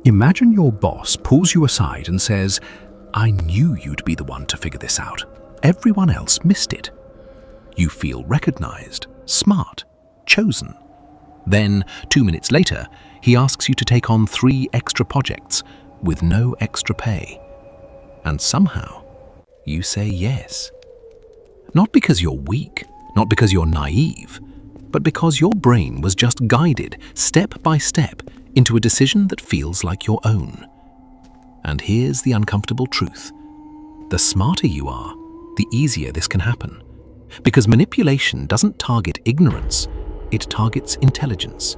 Imagine your boss pulls you aside and says, "I knew you'd be the one to figure this out. Everyone else missed it." You feel recognized, smart, chosen. Then, 2 minutes later, he asks you to take on 3 extra projects with no extra pay. And somehow, you say yes. Not because you're weak, not because you're naive, but because your brain was just guided step by step into a decision that feels like your own. And here's the uncomfortable truth. The smarter you are, the easier this can happen. Because manipulation doesn't target ignorance, it targets intelligence.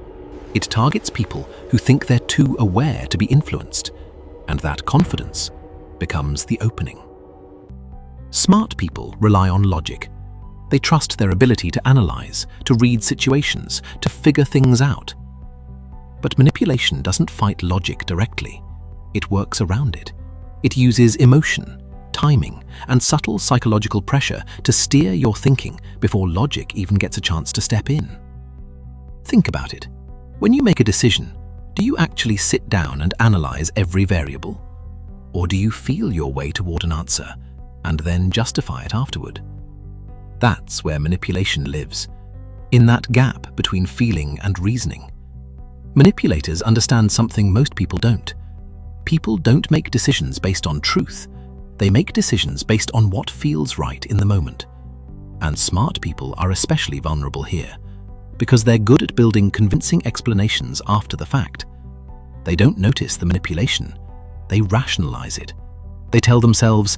It targets people who think they're too aware to be influenced, and that confidence becomes the opening. Smart people rely on logic. They trust their ability to analyze, to read situations, to figure things out. But manipulation doesn't fight logic directly. It works around it. It uses emotion, timing, and subtle psychological pressure to steer your thinking before logic even gets a chance to step in. Think about it. When you make a decision, do you actually sit down and analyze every variable? Or do you feel your way toward an answer and then justify it afterward? That's where manipulation lives, in that gap between feeling and reasoning. Manipulators understand something most people don't. People don't make decisions based on truth. They make decisions based on what feels right in the moment. And smart people are especially vulnerable here, because they're good at building convincing explanations after the fact. They don't notice the manipulation. They rationalize it. They tell themselves,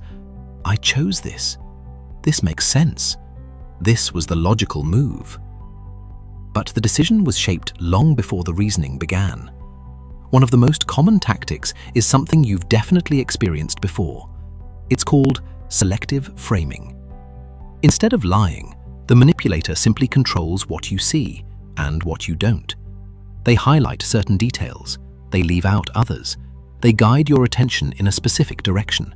"I chose this. This makes sense. This was the logical move." But the decision was shaped long before the reasoning began. One of the most common tactics is something you've definitely experienced before. It's called selective framing. Instead of lying, the manipulator simply controls what you see and what you don't. They highlight certain details. They leave out others. They guide your attention in a specific direction.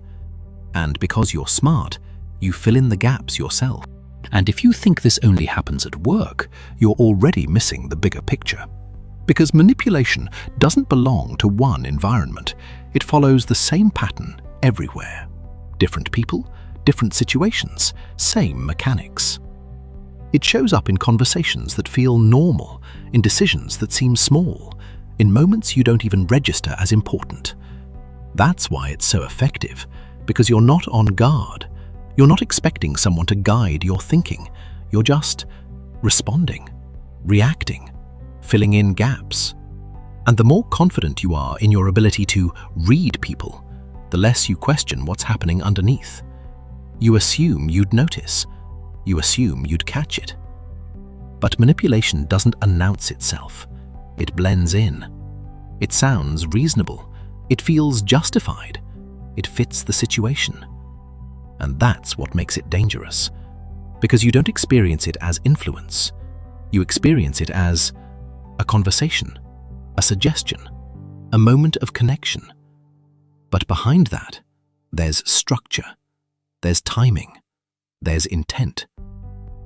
And because you're smart, you fill in the gaps yourself. And if you think this only happens at work, you're already missing the bigger picture. Because manipulation doesn't belong to one environment. It follows the same pattern everywhere. Different people, different situations, same mechanics. It shows up in conversations that feel normal, in decisions that seem small, in moments you don't even register as important. That's why it's so effective, because you're not on guard. You're not expecting someone to guide your thinking. You're just responding, reacting, filling in gaps. And the more confident you are in your ability to read people, the less you question what's happening underneath. You assume you'd notice. You assume you'd catch it. But manipulation doesn't announce itself. It blends in. It sounds reasonable. It feels justified. It fits the situation. And that's what makes it dangerous. Because you don't experience it as influence. You experience it as a conversation, a suggestion, a moment of connection. But behind that, there's structure, there's timing, there's intent.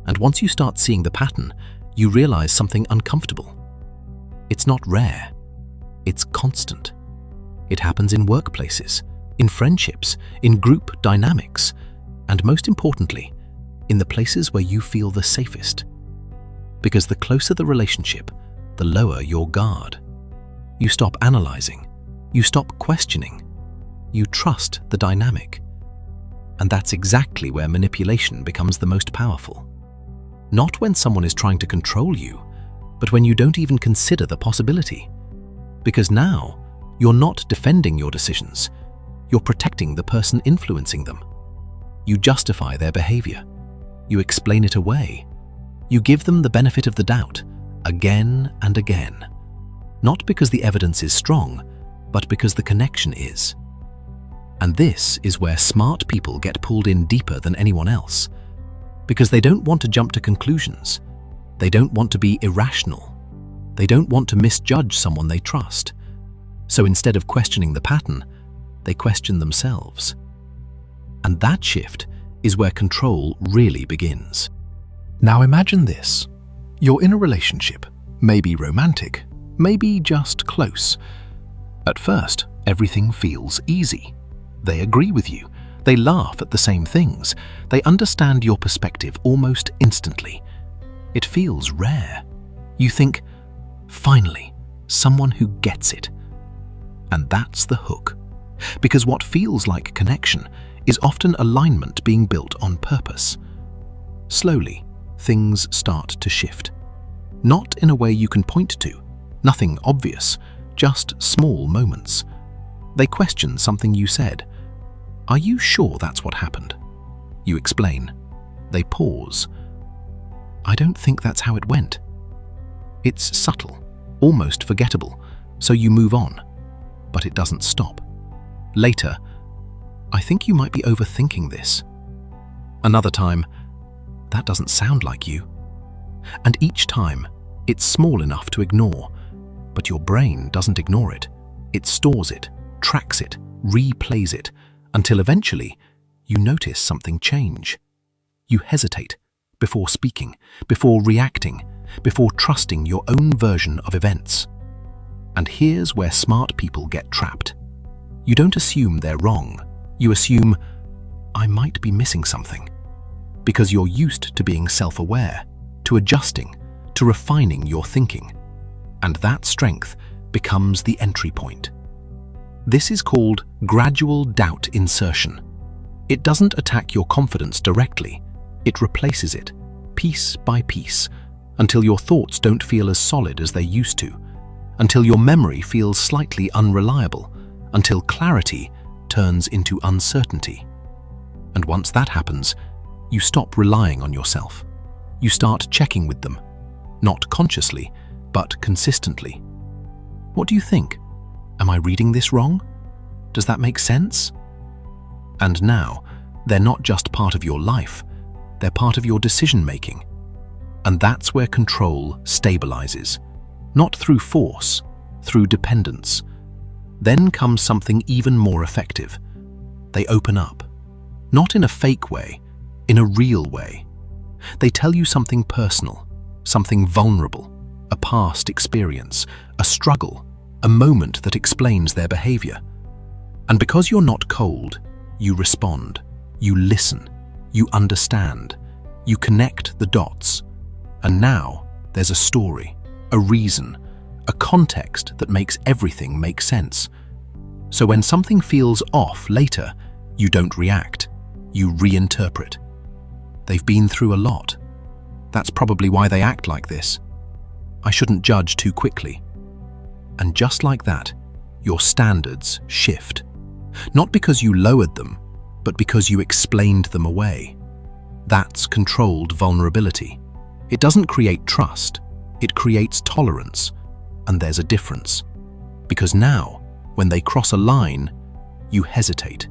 And once you start seeing the pattern, you realize something uncomfortable. It's not rare. It's constant. It happens in workplaces, in friendships, in group dynamics, and most importantly, in the places where you feel the safest. Because the closer the relationship, the lower your guard. You stop analyzing. You stop questioning. You trust the dynamic. And that's exactly where manipulation becomes the most powerful. Not when someone is trying to control you, but when you don't even consider the possibility. Because now, you're not defending your decisions. You're protecting the person influencing them. You justify their behavior. You explain it away. You give them the benefit of the doubt, again and again. Not because the evidence is strong, but because the connection is. And this is where smart people get pulled in deeper than anyone else. Because they don't want to jump to conclusions. They don't want to be irrational. They don't want to misjudge someone they trust. So instead of questioning the pattern, they question themselves. And that shift is where control really begins. Now imagine this. You're in a relationship, maybe romantic, maybe just close. At first, everything feels easy. They agree with you. They laugh at the same things. They understand your perspective almost instantly. It feels rare. You think, finally, someone who gets it. And that's the hook. Because what feels like connection is often alignment being built on purpose. Slowly, things start to shift. Not in a way you can point to, nothing obvious, just small moments. They question something you said. Are you sure that's what happened? You explain. They pause. I don't think that's how it went. It's subtle, almost forgettable, so you move on. But it doesn't stop. Later, I think you might be overthinking this. Another time, that doesn't sound like you. And each time, it's small enough to ignore, but your brain doesn't ignore it. It stores it, tracks it, replays it, until eventually you notice something change. You hesitate before speaking, before reacting, before trusting your own version of events. And here's where smart people get trapped. You don't assume they're wrong. You assume, I might be missing something. Because you're used to being self-aware, to adjusting, to refining your thinking. And that strength becomes the entry point. This is called gradual doubt insertion. It doesn't attack your confidence directly. It replaces it, piece by piece, until your thoughts don't feel as solid as they used to, until your memory feels slightly unreliable, until clarity turns into uncertainty. And once that happens, you stop relying on yourself. You start checking with them, not consciously, but consistently. What do you think? Am I reading this wrong? Does that make sense? And now, they're not just part of your life, they're part of your decision-making. And that's where control stabilizes, not through force, through dependence. Then comes something even more effective. They open up, not in a fake way, in a real way. They tell you something personal, something vulnerable, a past experience, a struggle, a moment that explains their behavior. And because you're not cold, you respond, you listen, you understand, you connect the dots. And now there's a story, a reason, a context that makes everything make sense. So when something feels off later, you don't react, you reinterpret. They've been through a lot. That's probably why they act like this. I shouldn't judge too quickly. And just like that, your standards shift. Not because you lowered them, but because you explained them away. That's controlled vulnerability. It doesn't create trust, it creates tolerance. And there's a difference. Because now, when they cross a line, you hesitate.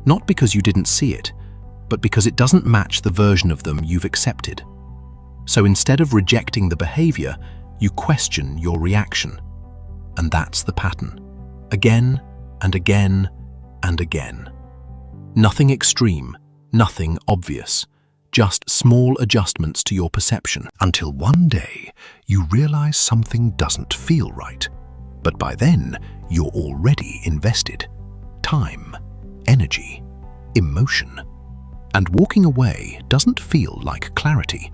Not because you didn't see it, but because it doesn't match the version of them you've accepted. So instead of rejecting the behavior, you question your reaction. And that's the pattern. Again and again and again. Nothing extreme, nothing obvious. Just small adjustments to your perception until one day you realize something doesn't feel right. But by then, you're already invested. Time, energy, emotion. And walking away doesn't feel like clarity.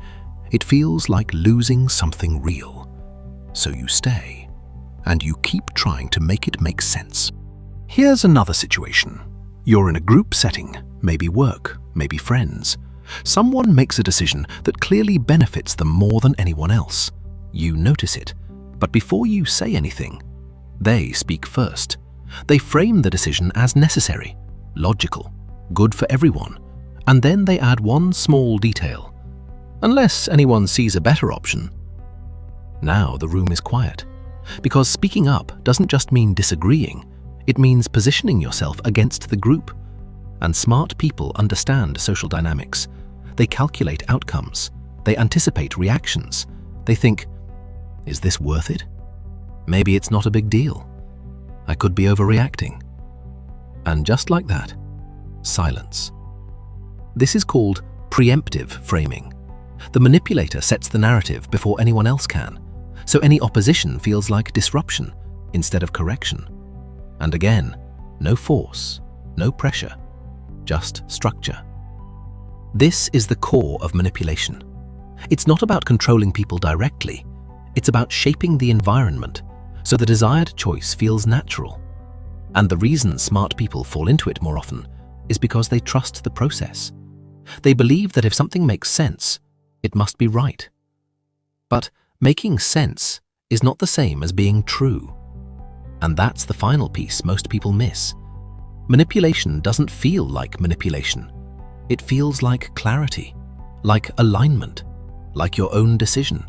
It feels like losing something real. So you stay, and you keep trying to make it make sense. Here's another situation. You're in a group setting, maybe work, maybe friends. Someone makes a decision that clearly benefits them more than anyone else. You notice it, but before you say anything, they speak first. They frame the decision as necessary, logical, good for everyone, and then they add one small detail. Unless anyone sees a better option. Now the room is quiet, because speaking up doesn't just mean disagreeing, it means positioning yourself against the group. And smart people understand social dynamics. They calculate outcomes. They anticipate reactions. They think, is this worth it? Maybe it's not a big deal. I could be overreacting. And just like that, silence. This is called preemptive framing. The manipulator sets the narrative before anyone else can, so any opposition feels like disruption instead of correction. And again, no force, no pressure, just structure. This is the core of manipulation. It's not about controlling people directly. It's about shaping the environment so the desired choice feels natural. And the reason smart people fall into it more often is because they trust the process. They believe that if something makes sense, it must be right. But making sense is not the same as being true. And that's the final piece most people miss. Manipulation doesn't feel like manipulation. It feels like clarity, like alignment, like your own decision.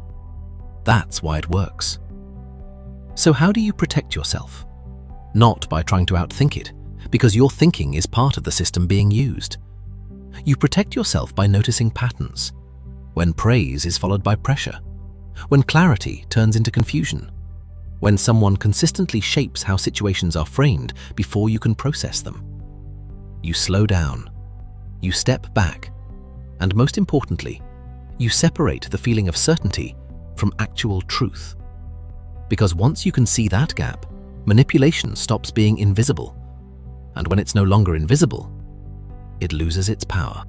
That's why it works. So how do you protect yourself? Not by trying to outthink it, because your thinking is part of the system being used. You protect yourself by noticing patterns. When praise is followed by pressure. When clarity turns into confusion. When someone consistently shapes how situations are framed before you can process them. You slow down. You step back. And most importantly, you separate the feeling of certainty from actual truth. Because once you can see that gap, manipulation stops being invisible. And when it's no longer invisible, it loses its power.